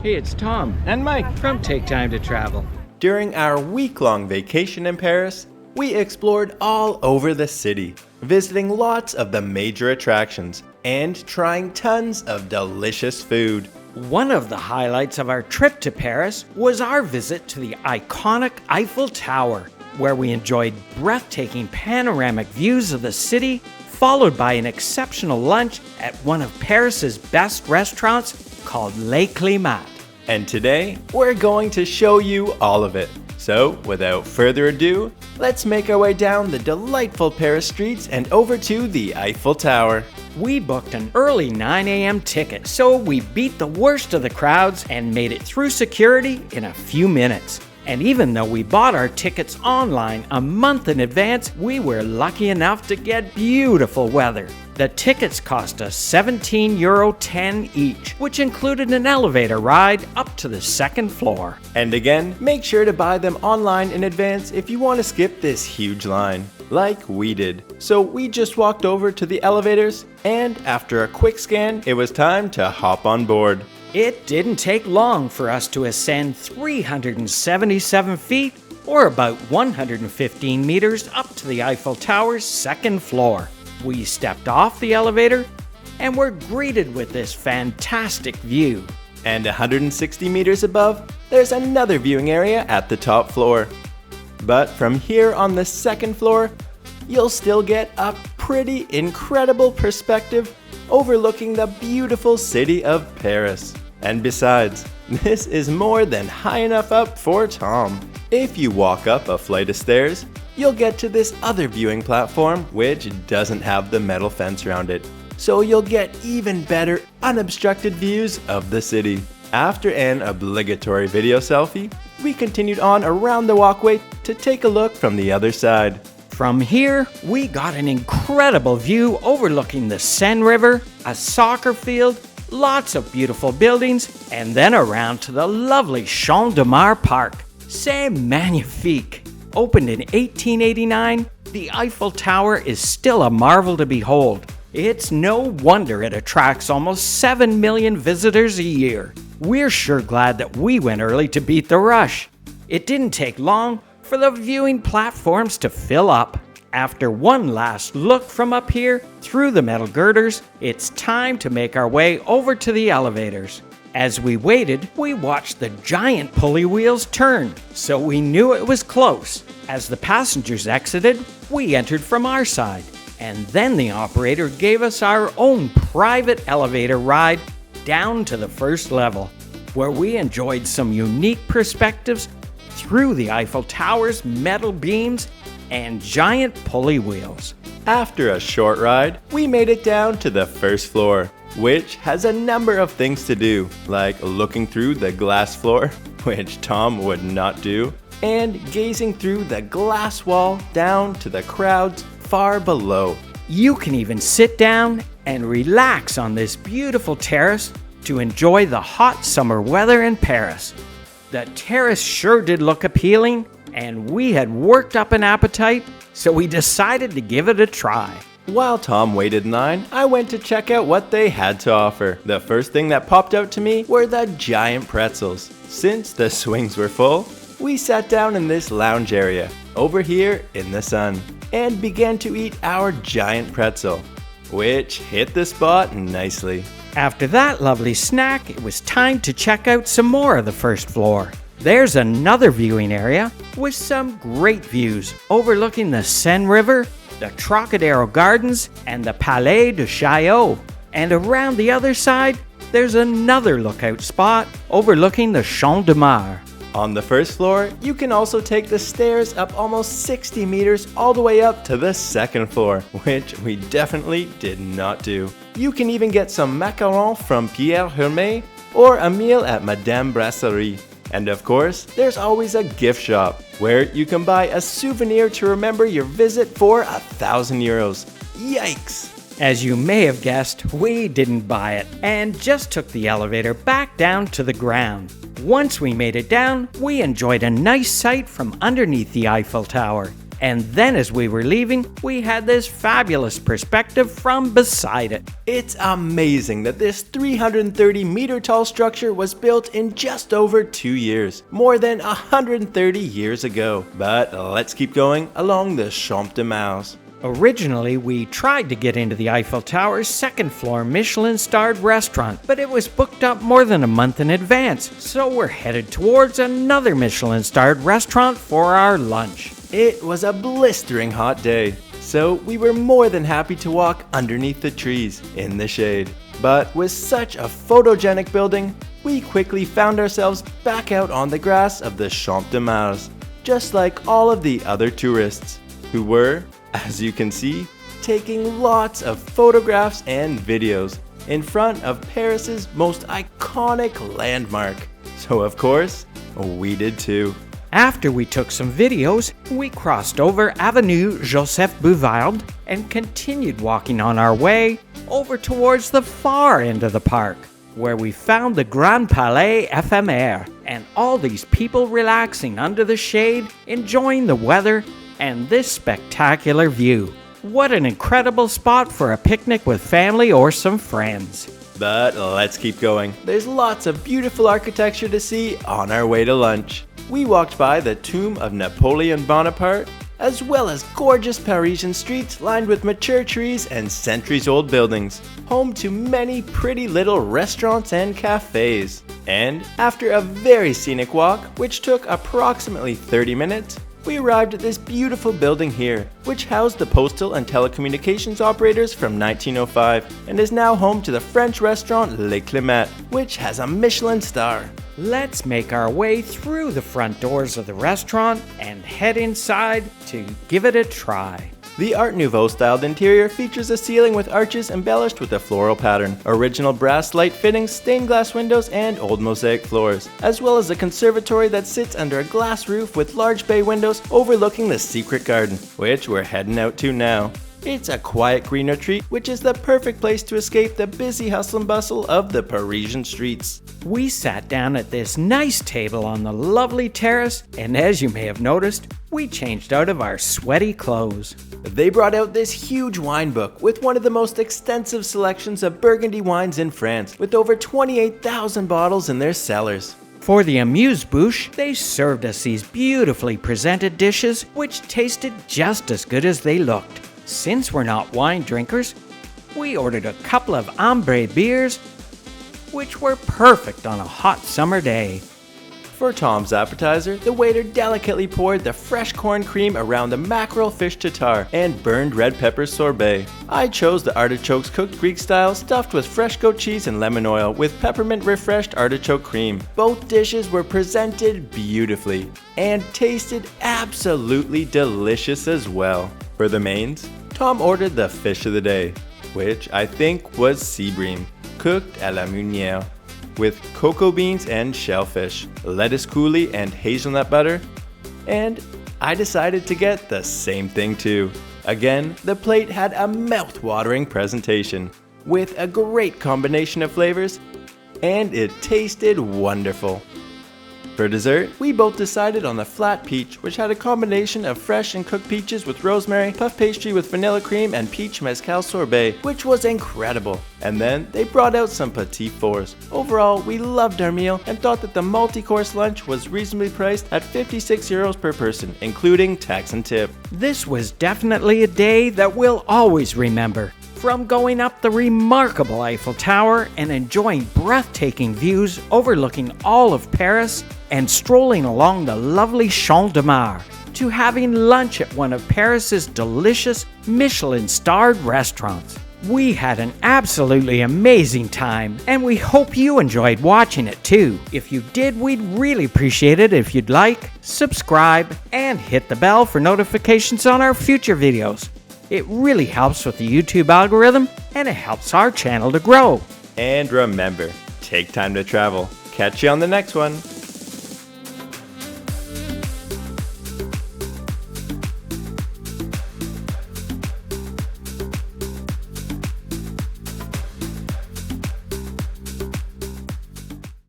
Hey, it's Tom and Mike from Take Time to Travel. During our week-long vacation in Paris, we explored all over the city, visiting lots of the major attractions and trying tons of delicious food. One of the highlights of our trip to Paris was our visit to the iconic Eiffel Tower, where we enjoyed breathtaking panoramic views of the city, followed by an exceptional lunch at one of Paris's best restaurants called Le Climat. And today, we're going to show you all of it. So, without further ado, let's make our way down the delightful Paris streets and over to the Eiffel Tower. We booked an early 9 a.m. ticket, so we beat the worst of the crowds and made it through security in a few minutes. And even though we bought our tickets online a month in advance, we were lucky enough to get beautiful weather. The tickets cost us €17.10 each, which included an elevator ride up to the second floor. And again, make sure to buy them online in advance if you want to skip this huge line, like we did. So we just walked over to the elevators, and after a quick scan, it was time to hop on board. It didn't take long for us to ascend 377 feet, or about 115 meters, up to the Eiffel Tower's second floor. We stepped off the elevator and were greeted with this fantastic view. And 160 meters above, there's another viewing area at the top floor. But from here on the second floor, you'll still get a pretty incredible perspective overlooking the beautiful city of Paris. And besides, this is more than high enough up for Tom. If you walk up a flight of stairs, you'll get to this other viewing platform which doesn't have the metal fence around it. So you'll get even better unobstructed views of the city. After an obligatory video selfie, we continued on around the walkway to take a look from the other side. From here, we got an incredible view overlooking the Seine River, a soccer field, lots of beautiful buildings, and then around to the lovely Champ de Mars Park. C'est magnifique! Opened in 1889, the Eiffel Tower is still a marvel to behold. It's no wonder it attracts almost 7 million visitors a year. We're sure glad that we went early to beat the rush. It didn't take long for the viewing platforms to fill up. After one last look from up here through the metal girders, it's time to make our way over to the elevators. As we waited, we watched the giant pulley wheels turn, so we knew it was close. As the passengers exited, we entered from our side, and then the operator gave us our own private elevator ride down to the first level, where we enjoyed some unique perspectives through the Eiffel Tower's metal beams and giant pulley wheels. After a short ride, we made it down to the first floor, which has a number of things to do, like looking through the glass floor, which Tom would not do, and gazing through the glass wall down to the crowds far below. You can even sit down and relax on this beautiful terrace to enjoy the hot summer weather in Paris. The terrace sure did look appealing, and we had worked up an appetite, so we decided to give it a try. While Tom waited in line, I went to check out what they had to offer. The first thing that popped out to me were the giant pretzels. Since the swings were full, we sat down in this lounge area, over here in the sun, and began to eat our giant pretzel, which hit the spot nicely. After that lovely snack, it was time to check out some more of the first floor. There's another viewing area with some great views overlooking the Seine River, the Trocadero Gardens, and the Palais de Chaillot. And around the other side, there's another lookout spot overlooking the Champ de Mars. On the first floor, you can also take the stairs up almost 60 meters all the way up to the second floor, which we definitely did not do. You can even get some macarons from Pierre Hermé or a meal at Madame Brasserie. And of course, there's always a gift shop where you can buy a souvenir to remember your visit for €1,000. Yikes! As you may have guessed, we didn't buy it and just took the elevator back down to the ground. Once we made it down, we enjoyed a nice sight from underneath the Eiffel Tower And then as we were leaving, we had this fabulous perspective from beside it. It's amazing that this 330-meter tall structure was built in just over 2 years, more than 130 years ago. But let's keep going along the Champ de Mars. Originally, we tried to get into the Eiffel Tower's second-floor Michelin-starred restaurant, but it was booked up more than a month in advance, so we're headed towards another Michelin-starred restaurant for our lunch. It was a blistering hot day, so we were more than happy to walk underneath the trees in the shade. But with such a photogenic building, we quickly found ourselves back out on the grass of the Champ de Mars, just like all of the other tourists, who were, as you can see, taking lots of photographs and videos in front of Paris's most iconic landmark. So of course, we did too. After we took some videos, we crossed over Avenue Joseph Bouvard and continued walking on our way over towards the far end of the park, where we found the Grand Palais Éphémère and all these people relaxing under the shade, enjoying the weather and this spectacular view. What an incredible spot for a picnic with family or some friends. But let's keep going. There's lots of beautiful architecture to see on our way to lunch. We walked by the tomb of Napoleon Bonaparte, as well as gorgeous Parisian streets lined with mature trees and centuries-old buildings, home to many pretty little restaurants and cafes. And after a very scenic walk, which took approximately 30 minutes, we arrived at this beautiful building here, which housed the postal and telecommunications operators from 1905 and is now home to the French restaurant Le Clément, which has a Michelin star. Let's make our way through the front doors of the restaurant and head inside to give it a try. The Art Nouveau styled interior features a ceiling with arches embellished with a floral pattern, original brass light fittings, stained glass windows, and old mosaic floors, as well as a conservatory that sits under a glass roof with large bay windows overlooking the secret garden, which we're heading out to now. It's a quiet green retreat, which is the perfect place to escape the busy hustle and bustle of the Parisian streets. We sat down at this nice table on the lovely terrace, and as you may have noticed, we changed out of our sweaty clothes. They brought out this huge wine book with one of the most extensive selections of Burgundy wines in France, with over 28,000 bottles in their cellars. For the amuse-bouche, they served us these beautifully presented dishes, which tasted just as good as they looked. Since we're not wine drinkers, we ordered a couple of ambre beers, which were perfect on a hot summer day. For Tom's appetizer, the waiter delicately poured the fresh corn cream around the mackerel fish tartare and burned red pepper sorbet. I chose the artichokes cooked Greek style, stuffed with fresh goat cheese and lemon oil with peppermint refreshed artichoke cream. Both dishes were presented beautifully and tasted absolutely delicious as well. For the mains, Tom ordered the fish of the day, which I think was sea bream, cooked à la meunière, with cocoa beans and shellfish, lettuce coulis and hazelnut butter, and I decided to get the same thing too. Again, the plate had a mouth-watering presentation, with a great combination of flavors, and it tasted wonderful. For dessert, we both decided on the flat peach, which had a combination of fresh and cooked peaches with rosemary, puff pastry with vanilla cream, and peach mezcal sorbet, which was incredible. And then they brought out some petit fours. Overall, we loved our meal and thought that the multi-course lunch was reasonably priced at €56 per person, including tax and tip. This was definitely a day that we'll always remember. From going up the remarkable Eiffel Tower and enjoying breathtaking views overlooking all of Paris and strolling along the lovely Champ de Mars, to having lunch at one of Paris's delicious Michelin-starred restaurants. We had an absolutely amazing time, and we hope you enjoyed watching it too. If you did, we'd really appreciate it if you'd like, subscribe, and hit the bell for notifications on our future videos. It really helps with the YouTube algorithm, and it helps our channel to grow. And remember, take time to travel. Catch you on the next one.